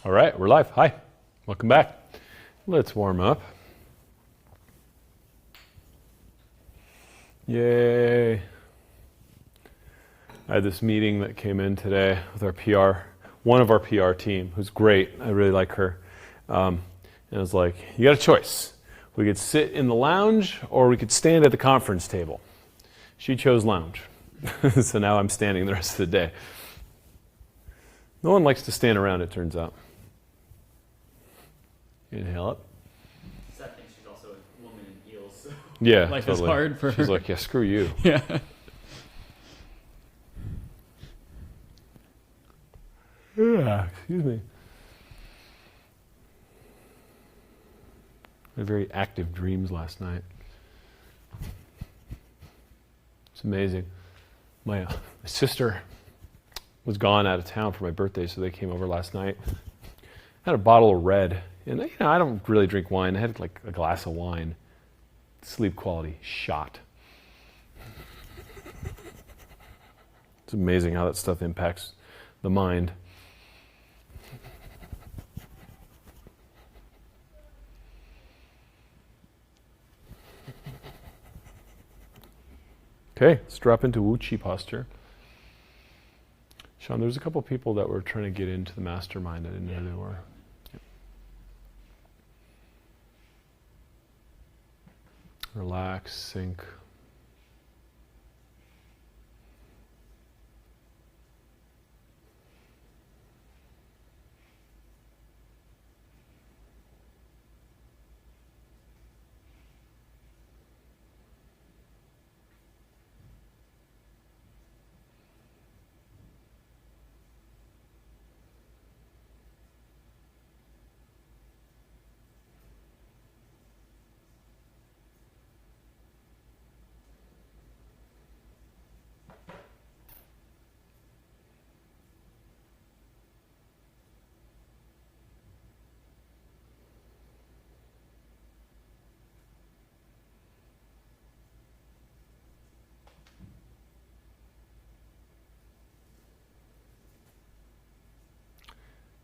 All right, we're live. Hi, welcome back. Let's warm up. Yay. I had this meeting that came in today with our PR, one of our PR team, who's great. I really like her. And I was like, you got a choice. We could sit in the lounge or we could stand at the conference table. She chose lounge. So now I'm standing the rest of the day. No one likes to stand around, it turns out. Inhale up. Sad thing, she's also a woman in heels, so yeah, life totally. is hard for her. She's like, yeah, screw you. Yeah. Yeah, excuse me. I had very active dreams last night. It's amazing. My sister was gone out of town for my birthday, so they came over last night. I had a bottle of red, and I don't really drink wine. I had like a glass of wine. Sleep quality shot. It's amazing how that stuff impacts the mind. Okay, let's drop into Wu Chi posture. Sean, there's a couple people that were trying to get into the mastermind. I didn't know who they were. Yep. Relax, sink.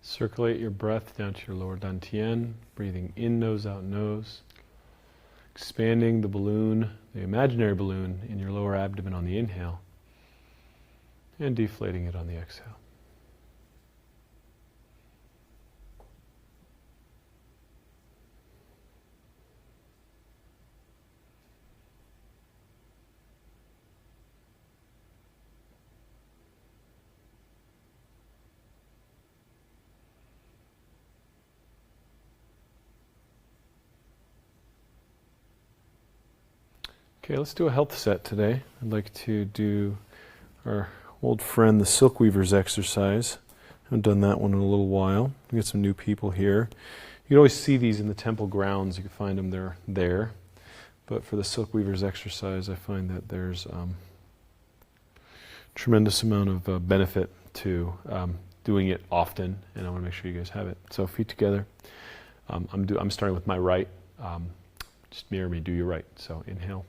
Circulate your breath down to your lower dantian, breathing in nose, out nose. Expanding the balloon, the imaginary balloon, in your lower abdomen on the inhale, and deflating it on the exhale. Okay, let's do a health set today. I'd like to do our old friend, the Silk Weavers exercise. I haven't done that one in a little while. We got some new people here. You can always see these in the temple grounds. You can find them there. But for the Silk Weavers exercise, I find that there's tremendous amount of benefit to doing it often, and I want to make sure you guys have it. So feet together. I'm starting with my right. Just mirror me. Do your right. So inhale.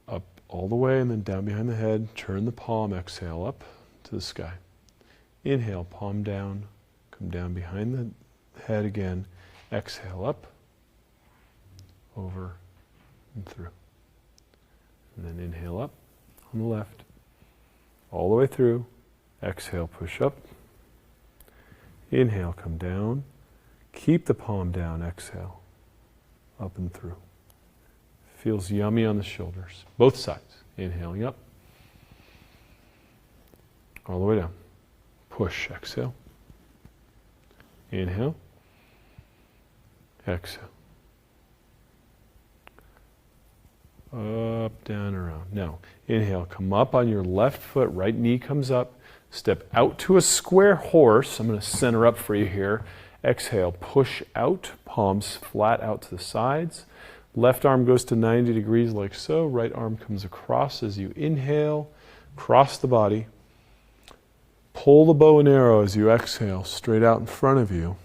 Up all the way and then down behind the head. Turn the palm, exhale up to the sky. Inhale, palm down, come down behind the head again. Exhale up, over and through. And then inhale up on the left, all the way through. Exhale, push up. Inhale, come down. Keep the palm down, exhale, up and through. Feels yummy on the shoulders, both sides. Inhaling up, all the way down. Push, exhale. Inhale, exhale. Up, down, around. Now, inhale, come up on your left foot, right knee comes up. Step out to a square horse. I'm going to center up for you here. Exhale, push out, palms flat out to the sides. Left arm goes to 90 degrees like so. Right arm comes across as you inhale. Cross the body. Pull the bow and arrow as you exhale, straight out in front of you.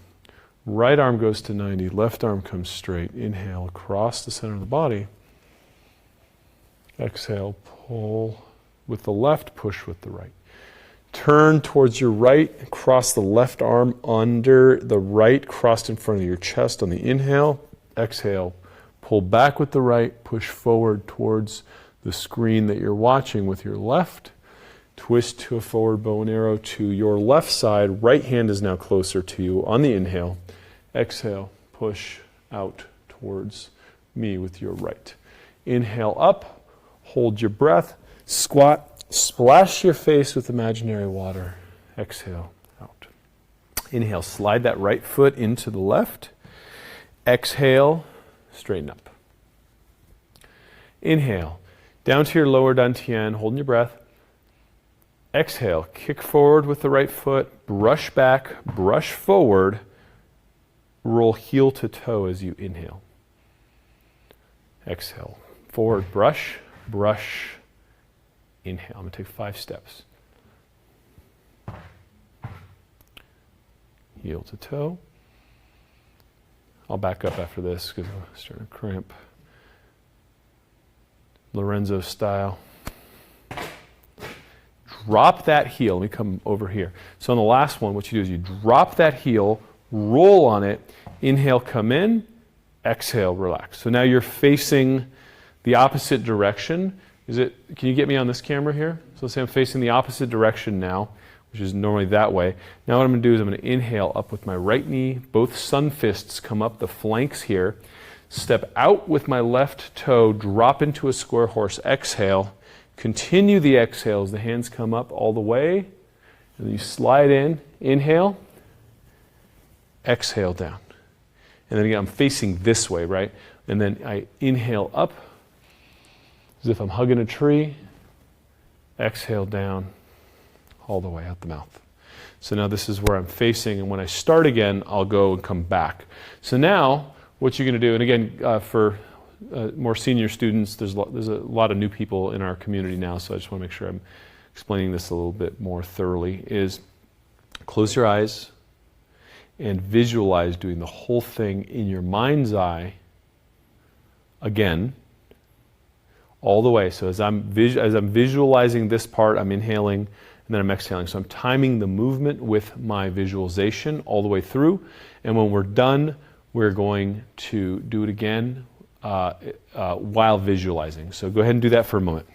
Right arm goes to 90. Left arm comes straight. Inhale, across the center of the body. Exhale, pull with the left, push with the right. Turn towards your right, cross the left arm under the right, crossed in front of your chest on the inhale. Exhale, pull back with the right, push forward towards the screen that you're watching with your left. Twist to a forward bow and arrow to your left side. Right hand is now closer to you on the inhale. Exhale, push out towards me with your right. Inhale up, hold your breath, squat. Splash your face with imaginary water. Exhale out. Inhale, slide that right foot into the left. Exhale, straighten up. Inhale, down to your lower dantian, holding your breath. Exhale, kick forward with the right foot, brush back, brush forward, roll heel to toe as you inhale. Exhale, forward, brush, brush, inhale. I'm going to take 5 steps. Heel to toe. I'll back up after this because I'm starting to cramp. Lorenzo style. Drop that heel. Let me come over here. So on the last one, what you do is you drop that heel, roll on it, inhale, come in, exhale, relax. So now you're facing the opposite direction. Can you get me on this camera here? So let's say I'm facing the opposite direction now, which is normally that way. Now what I'm going to do is I'm going to inhale up with my right knee. Both sun fists come up the flanks here. Step out with my left toe, drop into a square horse, exhale. Continue the exhales. The hands come up all the way. And then you slide in, inhale, exhale down. And then again, I'm facing this way, right? And then I inhale up, as if I'm hugging a tree. Exhale down, all the way out the mouth. So now this is where I'm facing, and when I start again, I'll go and come back. So now, what you're going to do, and again, for more senior students, there's a lot of new people in our community now, so I just want to make sure I'm explaining this a little bit more thoroughly, is close your eyes and visualize doing the whole thing in your mind's eye again, all the way. So as I'm visualizing this part, I'm inhaling and then I'm exhaling. So I'm timing the movement with my visualization all the way through. And when we're done, we're going to do it again while visualizing. So go ahead and do that for a moment.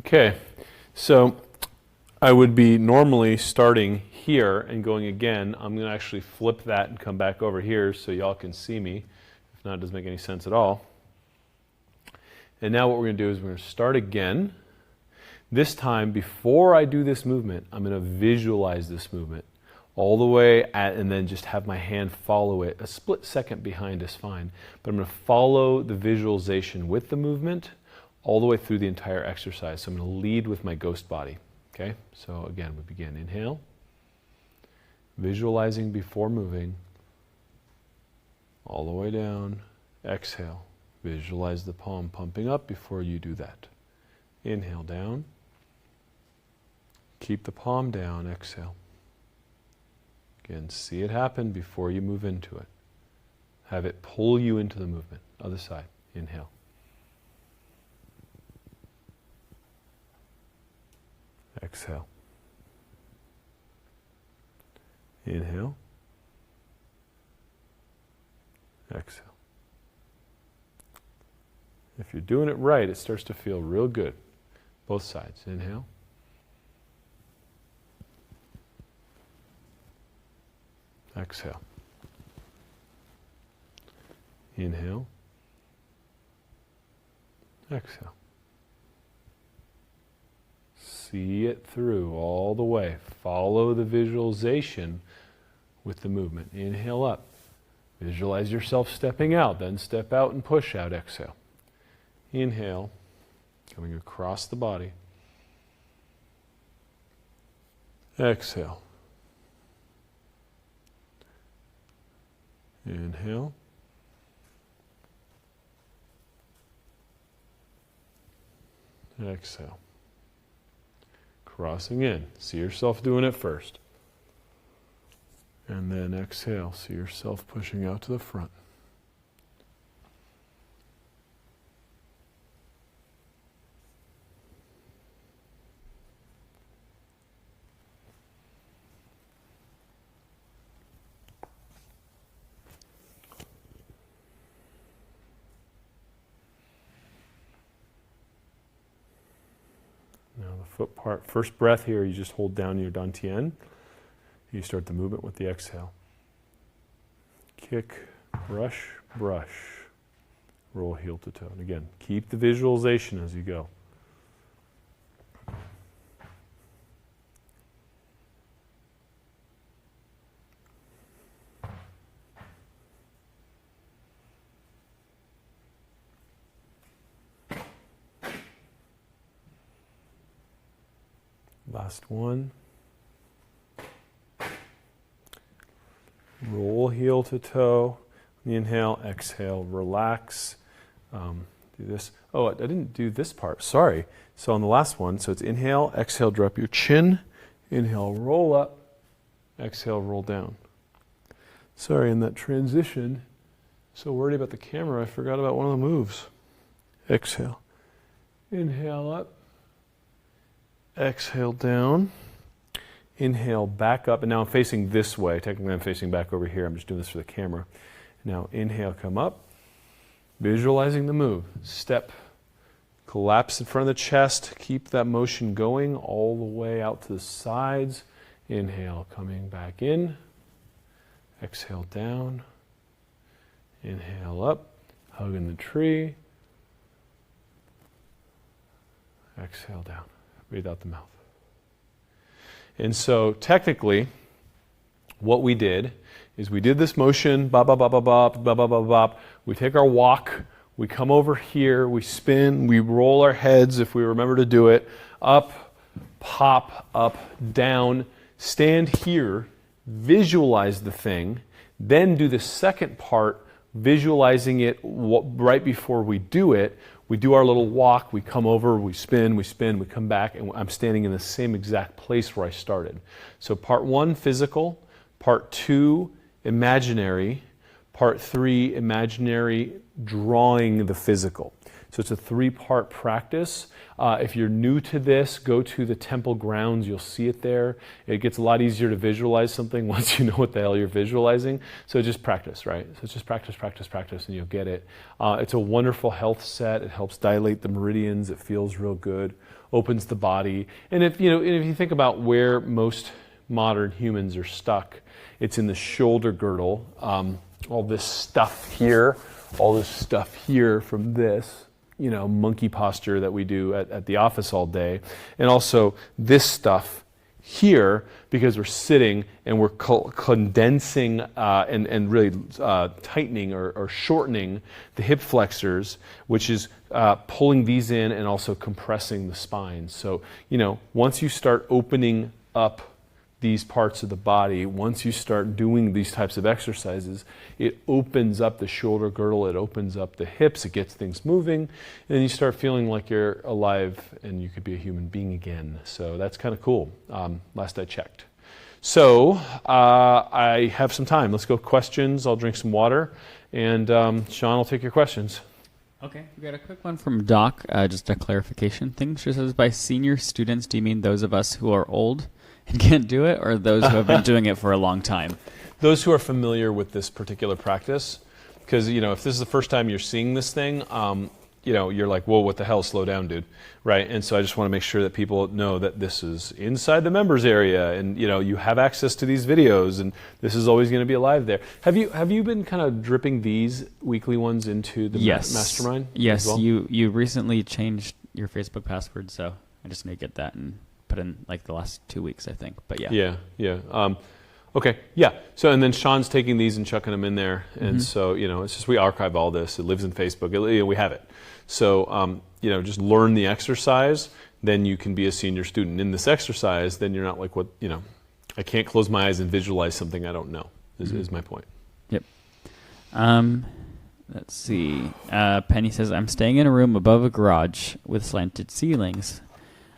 Okay, so I would be normally starting here and going again. I'm going to actually flip that and come back over here so y'all can see me. If not, it doesn't make any sense at all. And now what we're going to do is we're going to start again. This time, before I do this movement, I'm going to visualize this movement all the way and then just have my hand follow it. A split second behind is fine, but I'm going to follow the visualization with the movement all the way through the entire exercise. So I'm going to lead with my ghost body. Okay, so again, we begin. Inhale, visualizing before moving, all the way down. Exhale, visualize the palm pumping up before you do that. Inhale down, keep the palm down, exhale. Again, see it happen before you move into it. Have it pull you into the movement. Other side, inhale. Exhale. Inhale. Exhale. If you're doing it right, it starts to feel real good. Both sides. Inhale. Exhale. Inhale. Exhale. See it through all the way. Follow the visualization with the movement. Inhale up. Visualize yourself stepping out, then step out and push out. Exhale. Inhale, coming across the body. Exhale. Inhale. Exhale. Crossing in. See yourself doing it first. And then exhale. See yourself pushing out to the front. Now the foot part, first breath here, you just hold down your dantian. You start the movement with the exhale. Kick, brush, brush. Roll heel to toe. And again, keep the visualization as you go. Last one. Roll heel to toe. Inhale, exhale, relax. Do this. Oh, I didn't do this part. Sorry. So on the last one, so it's inhale, exhale, drop your chin. Inhale, roll up. Exhale, roll down. Sorry, in that transition, so worried about the camera, I forgot about one of the moves. Exhale. Inhale up. Exhale down. Inhale back up. And now I'm facing this way. Technically I'm facing back over here. I'm just doing this for the camera. Now inhale, come up. Visualizing the move. Step. Collapse in front of the chest. Keep that motion going all the way out to the sides. Inhale, coming back in. Exhale down. Inhale up. Hugging the tree. Exhale down. Breathe out the mouth. And so technically, what we did is we did this motion, bop, bop, bop, bop, bop, bop, bop, bop, bop. We take our walk, we come over here, we spin, we roll our heads if we remember to do it, up, pop, up, down, stand here, visualize the thing, then do the second part, visualizing it right before we do it. We do our little walk, we come over, we spin, we come back, and I'm standing in the same exact place where I started. So part 1, physical, part 2, imaginary, part 3, imaginary, drawing the physical. So it's a 3-part practice. If you're new to this, go to the temple grounds. You'll see it there. It gets a lot easier to visualize something once you know what the hell you're visualizing. So just practice, right? So it's just practice, practice, practice, and you'll get it. It's a wonderful health set. It helps dilate the meridians. It feels real good. Opens the body. And if you think about where most modern humans are stuck, it's in the shoulder girdle. All this stuff here, all this stuff here from this. Monkey posture that we do at the office all day. And also this stuff here, because we're sitting and we're condensing and really tightening or shortening the hip flexors, which is pulling these in and also compressing the spine. So, once you start opening up these parts of the body, once you start doing these types of exercises, it opens up the shoulder girdle, it opens up the hips, it gets things moving, and then you start feeling like you're alive and you could be a human being again. So that's kind of cool, last I checked. So I have some time. Let's go questions. I'll drink some water, and Sean will take your questions. Okay, we got a quick one from Doc, just a clarification thing. She says, by senior students, do you mean those of us who are old and can't do it, or those who have been doing it for a long time? Those who are familiar with this particular practice, because if this is the first time you're seeing this thing, you're like, whoa, what the hell? Slow down, dude, right? And so I just want to make sure that people know that this is inside the members area, and you have access to these videos, and this is always going to be alive there. Have you been kind of dripping these weekly ones into the mastermind? Yes, as well? you recently changed your Facebook password, so I just need to get that and put in like the last 2 weeks, I think. But yeah. Yeah. Okay, yeah. So, and then Sean's taking these and chucking them in there. And so, it's just we archive all this. It lives in Facebook. We have it. So, just learn the exercise. Then you can be a senior student. In this exercise, then you're not like, I can't close my eyes and visualize something I don't know, is my point. Yep. Let's see. Penny says, I'm staying in a room above a garage with slanted ceilings.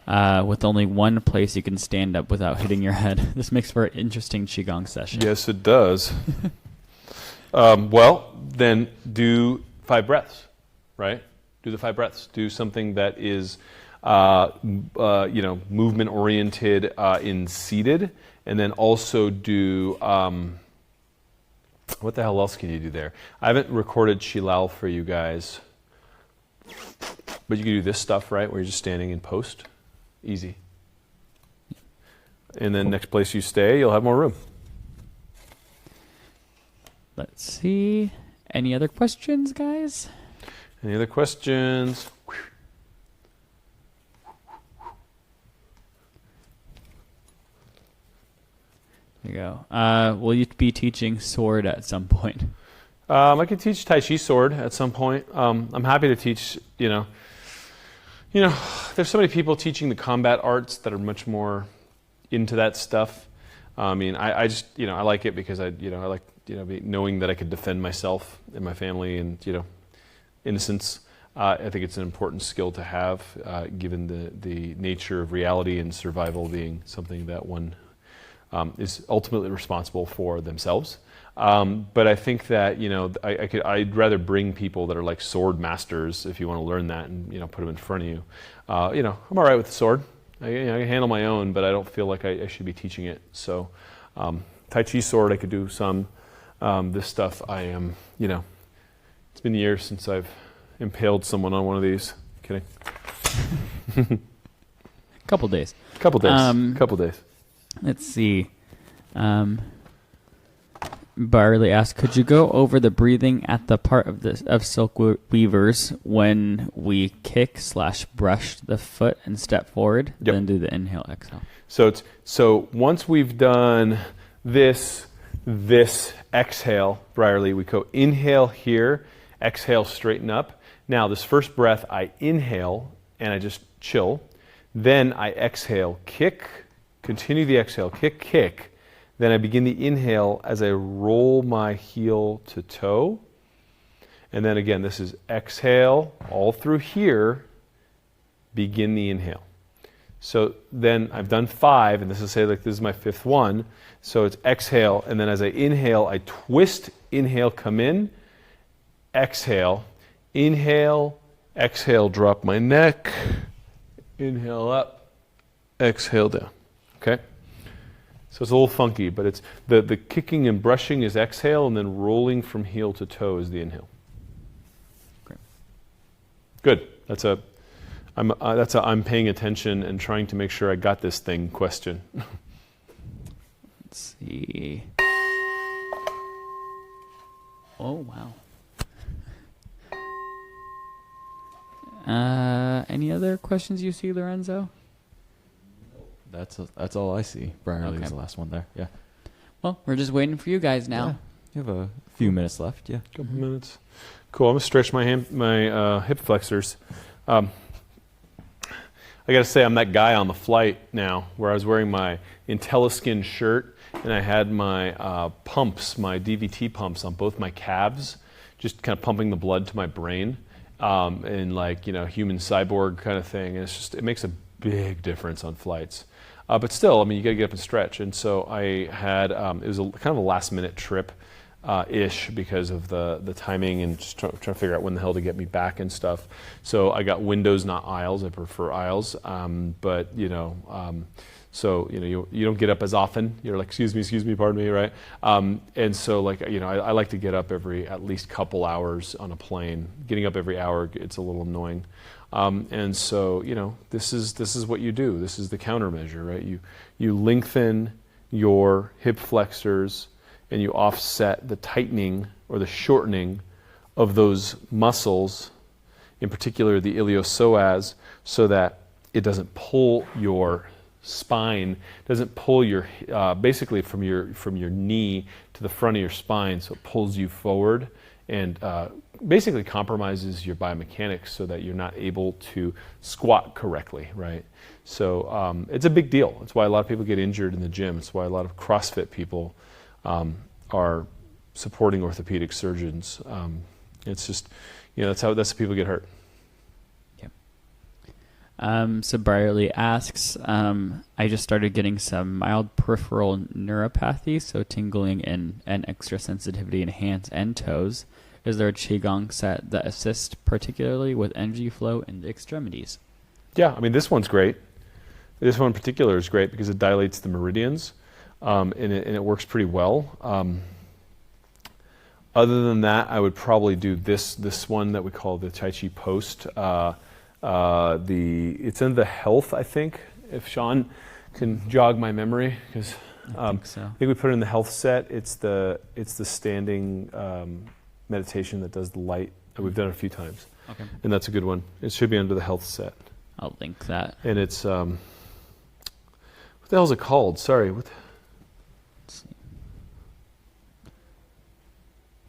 With only one place you can stand up without hitting your head. This makes for an interesting Qigong session. Yes, it does. Well, then do 5 breaths, right? Do the 5 breaths. Do something that is, movement oriented in seated, and then also do. What the hell else can you do there? I haven't recorded Shilal for you guys, but you can do this stuff, right, where you're just standing in post. Easy. And then next place you stay, you'll have more room. Let's see. Any other questions, guys? Any other questions? There you go. Will you be teaching sword at some point? I could teach Tai Chi sword at some point. I'm happy to teach, there's so many people teaching the combat arts that are much more into that stuff. I just, I like it because I like, knowing that I could defend myself and my family and, innocence. I think it's an important skill to have, given the nature of reality and survival being something that one is ultimately responsible for themselves. But I think that I'd rather bring people that are like sword masters if you want to learn that and put them in front of you. I'm all right with the sword. I can handle my own, but I don't feel like I should be teaching it. So Tai Chi sword I could do some. This stuff I am. It's been years since I've impaled someone on one of these. Kidding. Couple days. Couple days. Let's see. Barley asked, could you go over the breathing at the part of silk weavers when we kick/brush the foot and step forward? Yep. Then do the inhale, exhale. So once we've done this exhale, Briarly, we go inhale here, exhale, straighten up. Now this first breath, I inhale and I just chill. Then I exhale, kick, continue the exhale, kick. Then I begin the inhale as I roll my heel to toe. And then again, this is exhale all through here, begin the inhale. So then I've done 5, and this is this is my 5th one. So it's exhale, and then as I inhale, I twist, inhale, come in, exhale, inhale, exhale, drop my neck, inhale up, exhale down. Okay? So it's a little funky, but it's the kicking and brushing is exhale, and then rolling from heel to toe is the inhale. Great. Good. That's a I'm paying attention and trying to make sure I got this thing question. Let's see. Oh, wow. Any other questions you see, Lorenzo? That's all I see. Briarly's Okay. the last one there. Yeah. Well, we're just waiting for you guys now. Yeah. You have a few minutes left. Yeah. Couple minutes. Cool. I'm gonna stretch my hip flexors. I got to say, I'm that guy on the flight now where I was wearing my IntelliSkin shirt and I had my pumps, my DVT pumps on both my calves, just kind of pumping the blood to my brain, and human cyborg kind of thing. And it makes a big difference on flights. But still, you got to get up and stretch. And so I had, it was kind of a last minute trip ish because of the timing and just trying to figure out when the hell to get me back and stuff. So I got windows, not aisles. I prefer aisles. So, you don't get up as often. You're like, excuse me, pardon me, right? And so, like, I like to get up every at least couple hours on a plane. Getting up every hour, it's a little annoying. And so, this is what you do. This is the countermeasure, right? You lengthen your hip flexors and you offset the tightening or the shortening of those muscles, in particular the iliopsoas, so that it doesn't pull your spine, doesn't pull your basically from your knee to the front of your spine, so it pulls you forward and basically compromises your biomechanics so that you're not able to squat correctly, right? So it's a big deal. It's why a lot of people get injured in the gym. It's why a lot of CrossFit people are supporting orthopedic surgeons. It's just, that's how people get hurt. So Brierly asks, I just started getting some mild peripheral neuropathy, so tingling and extra sensitivity in hands and toes. Is there a Qigong set that assists particularly with energy flow in the extremities? Yeah, I mean, this one's great. This one in particular is great because it dilates the meridians, and it works pretty well. Other than that, I would probably do this one that we call the Tai Chi Post. It's in the health, I think, if Sean can jog my memory, because I think so. I think we put it in the health set. It's the standing meditation that does the light. We've done it a few times, Okay. and that's a good one. It should be under the health set, I'll link that. and it's what the hell is it called? Sorry, Let's see.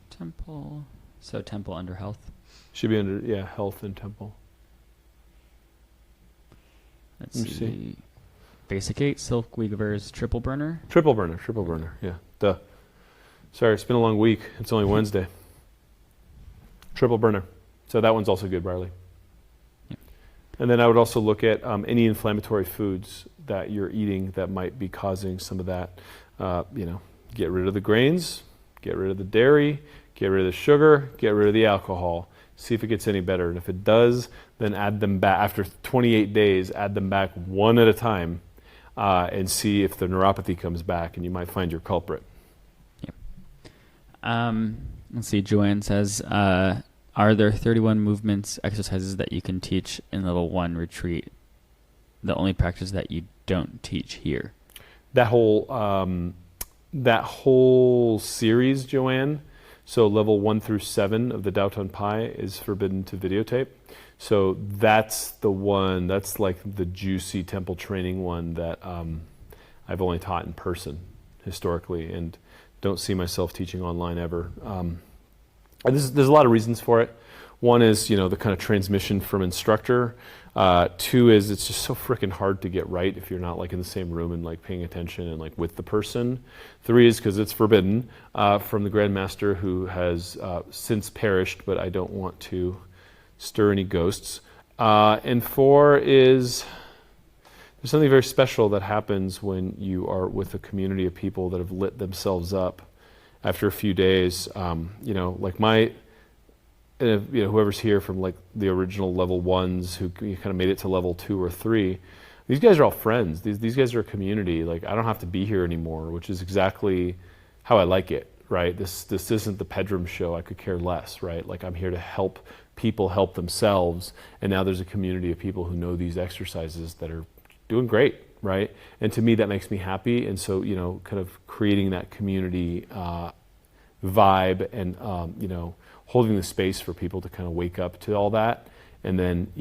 Temple. So temple under health. should be under health and temple. Let's Let me see. see. Basic 8, Silk Weaver's Triple Burner. Triple burner. Yeah, duh. Sorry, it's been a long week. It's only Wednesday. Triple burner. So that one's also good, Riley. Yeah. And then I would also look at any inflammatory foods that you're eating that might be causing some of that. Get rid of the grains, get rid of the dairy, get rid of the sugar, get rid of the alcohol. See if it gets any better. And if it does, then add them back. After 28 days, add them back one at a time and see if the neuropathy comes back, and you might find your culprit. Let's see. Joanne says, are there 31 movements, exercises that you can teach in level 1 retreat? The only practice that you don't teach here? That whole series, Joanne, so level 1 through 7 of the Dao Tun Pai is forbidden to videotape. So that's the one, that's like the juicy temple training one that I've only taught in person historically, and don't see myself teaching online ever. And there's a lot of reasons for it. One is, the kind of transmission from instructor. 2 is it's just so freaking hard to get right if you're not like in the same room and like paying attention and like with the person. 3 is because it's forbidden from the Grandmaster, who has since perished, but I don't want to stir any ghosts. And 4 is there's something very special that happens when you are with a community of people that have lit themselves up after a few days. Like whoever's here from like the original level 1s who kind of made it to level 2 or 3, these guys are all friends. These guys are a community. Like, I don't have to be here anymore, which is exactly how I like it, right? This isn't the Pedram show. I could care less, right? Like, I'm here to help people help themselves, and now there's a community of people who know these exercises that are doing great, right? And to me, that makes me happy. And so, kind of creating that community vibe and, holding the space for people to kind of wake up to all that, and then,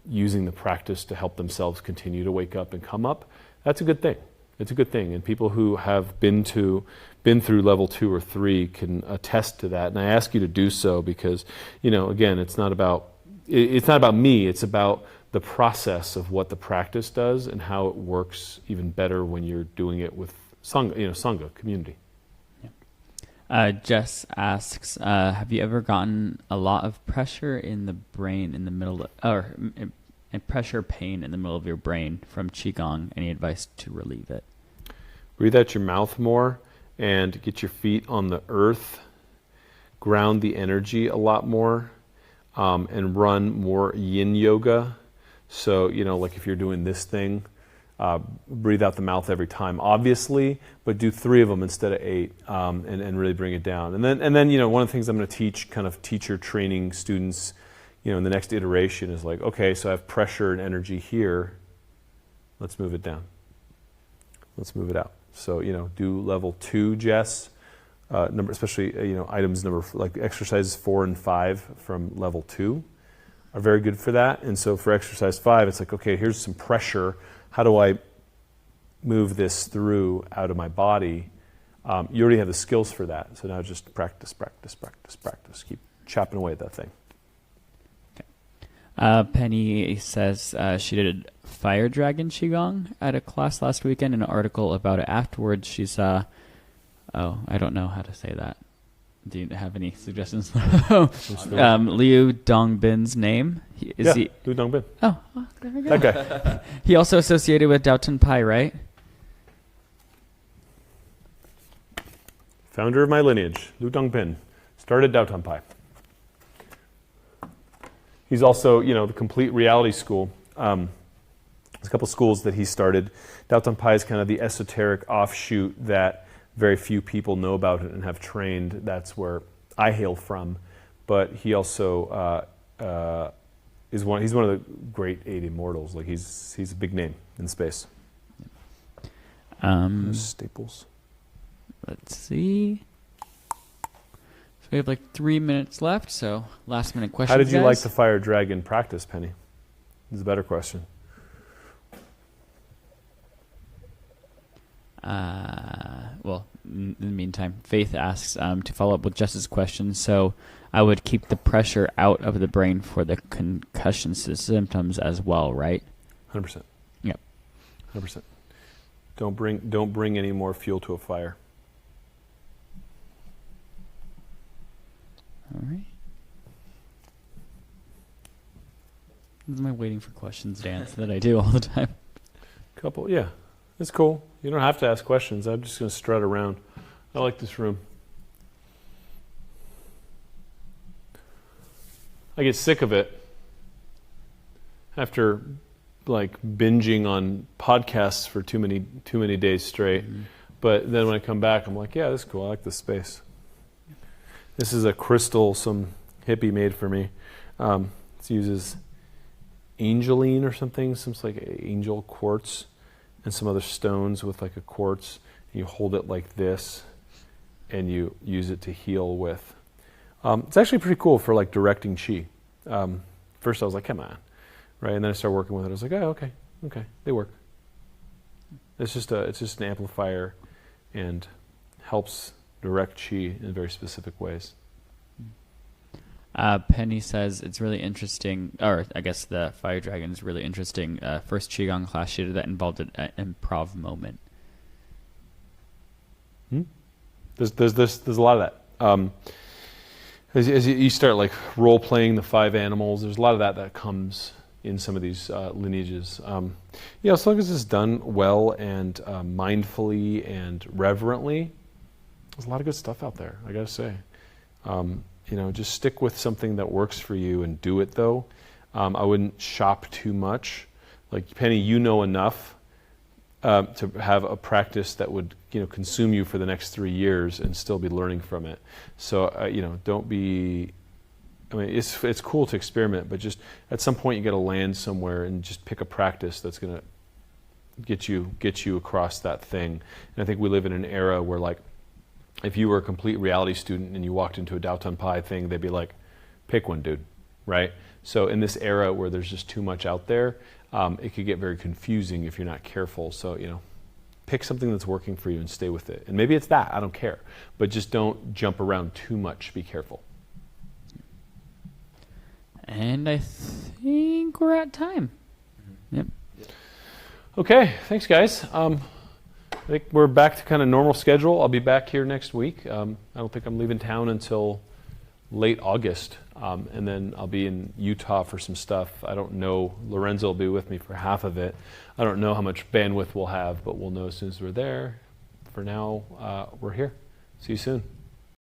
using the practice to help themselves continue to wake up and come up, that's a good thing. It's a good thing. And people who have been through level 2 or 3 can attest to that. And I ask you to do so because, again, it's not about me, it's about the process of what the practice does and how it works even better when you're doing it with Sangha, community. Jess asks, have you ever gotten a lot of pressure in the brain in the middle, or pressure pain in the middle of your brain from Qigong? Any advice to relieve it? Breathe out your mouth more and get your feet on the earth. Ground the energy a lot more, and run more yin yoga. So, like if you're doing this thing, breathe out the mouth every time, obviously, but do 3 of them instead of 8, and really bring it down. And then one of the things I'm going to teach, kind of teacher training students, in the next iteration is like, okay, so I have pressure and energy here. Let's move it down. Let's move it out. So, do level 2, Jess, especially, items like exercises 4 and 5 from level 2 are very good for that. And so for exercise 5, it's like, okay, here's some pressure. How do I move this through out of my body? You already have the skills for that. So now just practice, practice, practice, practice. Keep chopping away at that thing. Penny says she did fire dragon qigong at a class last weekend. In an article about it afterwards, she saw, I don't know how to say that. Do you have any suggestions? Liu Dongbin's name. Liu Dongbin. Oh, there we go. That guy. He also associated with Daotan Pai, right? Founder of my lineage, Liu Dongbin. Started Daotan Pai. He's also, the Complete Reality School. There's a couple schools that he started. Daotan Pai is kind of the esoteric offshoot that very few people know about it and have trained. That's where I hail from. But he also he's one of the great 8 immortals. Like he's a big name in space. Staples. Let's see. So we have like 3 minutes left, so last minute questions. How did you guys? like the fire dragon practice, Penny? This is a better question. Well, in the meantime, Faith asks to follow up with Jess's question. So I would keep the pressure out of the brain for the concussion symptoms as well, right? 100%. Yep. 100%. Don't bring any more fuel to a fire. All right. This is my waiting for questions dance that I do all the time. Yeah. It's cool. You don't have to ask questions. I'm just going to strut around. I like this room. I get sick of it after binging on podcasts for too many days straight. Mm-hmm. But then when I come back, I'm like, yeah, this is cool. I like this space. This is a crystal some hippie made for me. It uses angeline or something, some like angel quartz, and some other stones with like a quartz. And you hold it like this, and you use it to heal with. It's actually pretty cool for like directing chi. First I was like, come on, right? And then I started working with it. I was like, oh, okay, they work. It's just an amplifier, and helps direct chi in very specific ways. Penny says it's really interesting, or I guess the fire dragon is really interesting. First qigong class she did that involved an improv moment. There's a lot of that. As you start like role playing the 5 animals, there's a lot of that comes in some of these lineages. As long as it's done well and mindfully and reverently, there's a lot of good stuff out there, I gotta say. Just stick with something that works for you and do it though. I wouldn't shop too much. Like Penny, you know enough to have a practice that would consume you for the next 3 years and still be learning from it. So don't be. I mean, it's cool to experiment, but just at some point you got to land somewhere and just pick a practice that's going to get you across that thing. And I think we live in an era where like, if you were a complete reality student and you walked into a Daotan Pai thing, they'd be like, pick one, dude, right? So in this era where there's just too much out there, it could get very confusing if you're not careful. So, pick something that's working for you and stay with it. And maybe it's that, I don't care. But just don't jump around too much, be careful. And I think we're at time. Yep. Okay, thanks guys. I think we're back to kind of normal schedule. I'll be back here next week. I don't think I'm leaving town until late August. And then I'll be in Utah for some stuff. I don't know. Lorenzo will be with me for half of it. I don't know how much bandwidth we'll have, but we'll know as soon as we're there. For now, we're here. See you soon.